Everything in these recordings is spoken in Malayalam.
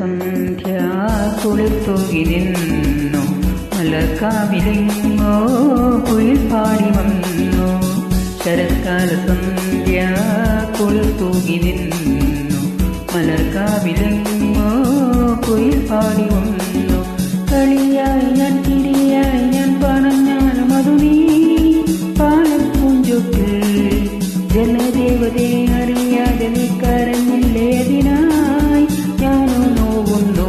സന്ധ്യ കുളിർത്തൂകി നിന്നു മലർക്കാവിലെങ്ങോ കുയിൽ പാടി വന്നു. ശരത്കാല സന്ധ്യ കുളിർത്തൂകി നിന്നു മലർക്കാവിലെങ്ങോ കുയിൽ പാടി വന്നു. കളിയായി ഞാൻ തിരിയായി ഞാൻ പറഞ്ഞാലും അതു നീ പാലപ്പൂഞ്ചൊട്ടിൽ ജലദേവതയെ അറിയാതെ നീ കരഞ്ഞില്ലേതിനായി ഞാനോ നോവുന്നു.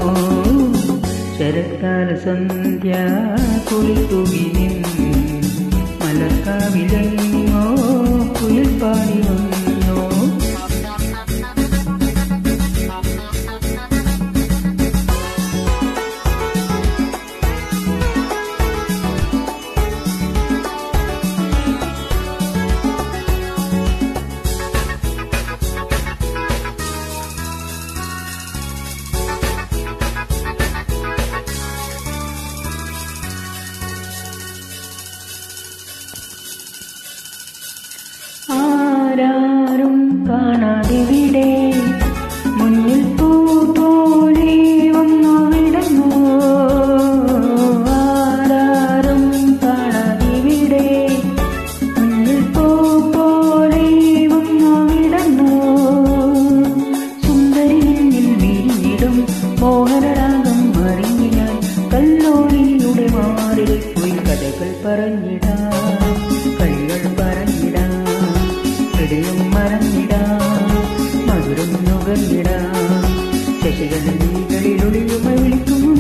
ശരത്കാല സന്ധ്യ കുളിർത്തൂകി നിന്നു മലർക്കാവിലെങ്ങോ കുയിൽ പാടി വന്നു. ആരാരും കാണാതിവിടെ മുന്നിൽ പൂ പോലെ വന്നു വിടന്നു. ആരാരും കാണാതിവിടെ മുന്നിൽ പൂ പോലെ വന്നു വിടന്നു. സുന്ദരിയിൽ വീടും മോഹനരാഗം അറിഞ്ഞാൽ കല്ലോടിയുടെ മാറിൽ പോയി കഥകൾ പറഞ്ഞിടാം, കളികൾ പറഞ്ഞിടാം, ഹൃദയം മറന്നിടാം, മധുരം നുകർന്നിടാം. ശശികളിൽ ഒളിയുമ വിളിക്കുന്നു